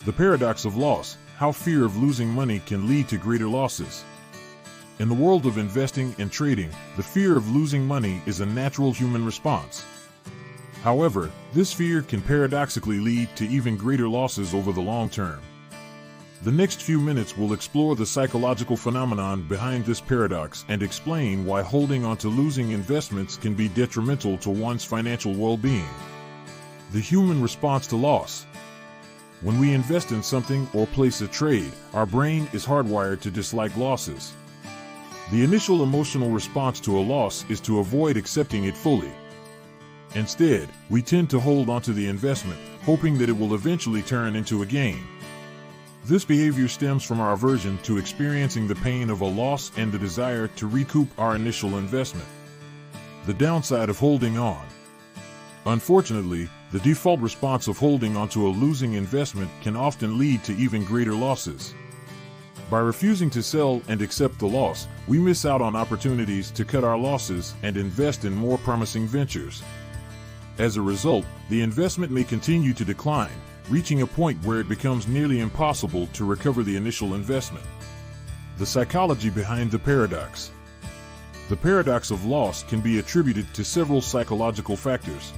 The paradox of loss: how fear of losing money can lead to greater losses. In the world of investing and trading, the fear of losing money is a natural human response. However, this fear can paradoxically lead to even greater losses over the long term. The next few minutes will explore the psychological phenomenon behind this paradox and explain why holding on to losing investments can be detrimental to one's financial well-being. The human response to loss. When we invest in something or place a trade, our brain is hardwired to dislike losses. The initial emotional response to a loss is to avoid accepting it fully. Instead, we tend to hold onto the investment, hoping that it will eventually turn into a gain. This behavior stems from our aversion to experiencing the pain of a loss and the desire to recoup our initial investment. The downside of holding on. Unfortunately, the default response of holding onto a losing investment can often lead to even greater losses. By refusing to sell and accept the loss, we miss out on opportunities to cut our losses and invest in more promising ventures. As a result, the investment may continue to decline, reaching a point where it becomes nearly impossible to recover the initial investment. The psychology behind the paradox. The paradox of loss can be attributed to several psychological factors.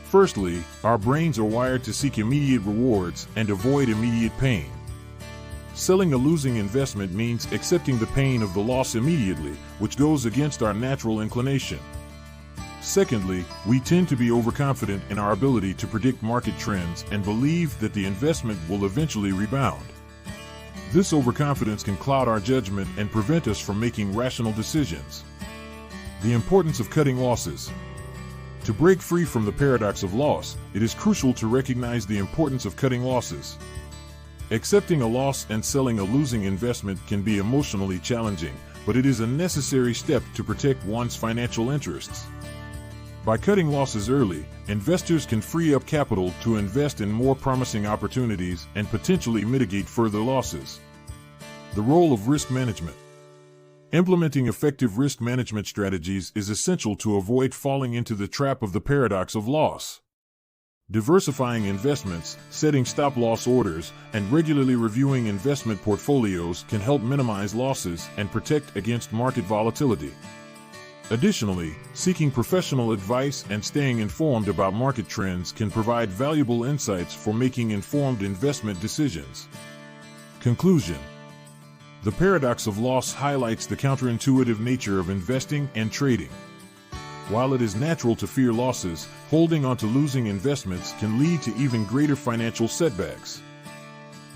Firstly, our brains are wired to seek immediate rewards and avoid immediate pain. Selling a losing investment means accepting the pain of the loss immediately, which goes against our natural inclination. Secondly, we tend to be overconfident in our ability to predict market trends and believe that the investment will eventually rebound. This overconfidence can cloud our judgment and prevent us from making rational decisions. The importance of cutting losses. To break free from the paradox of loss, it is crucial to recognize the importance of cutting losses. Accepting a loss and selling a losing investment can be emotionally challenging, but it is a necessary step to protect one's financial interests. By cutting losses early, investors can free up capital to invest in more promising opportunities and potentially mitigate further losses. The role of risk management. Implementing effective risk management strategies is essential to avoid falling into the trap of the paradox of loss. Diversifying investments, setting stop-loss orders, and regularly reviewing investment portfolios can help minimize losses and protect against market volatility. Additionally, seeking professional advice and staying informed about market trends can provide valuable insights for making informed investment decisions. Conclusion. The paradox of loss highlights the counterintuitive nature of investing and trading. While it is natural to fear losses, holding on to losing investments can lead to even greater financial setbacks.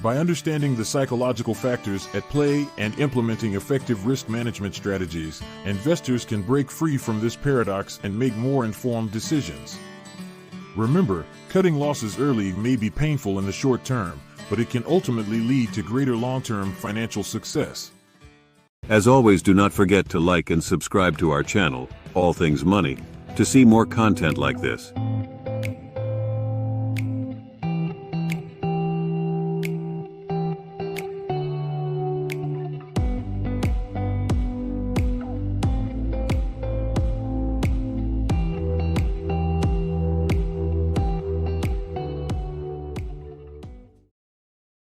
By understanding the psychological factors at play and implementing effective risk management strategies, investors can break free from this paradox and make more informed decisions. Remember, cutting losses early may be painful in the short term, but it can ultimately lead to greater long-term financial success. As always, do not forget to like and subscribe to our channel, All Things Money, to see more content like this.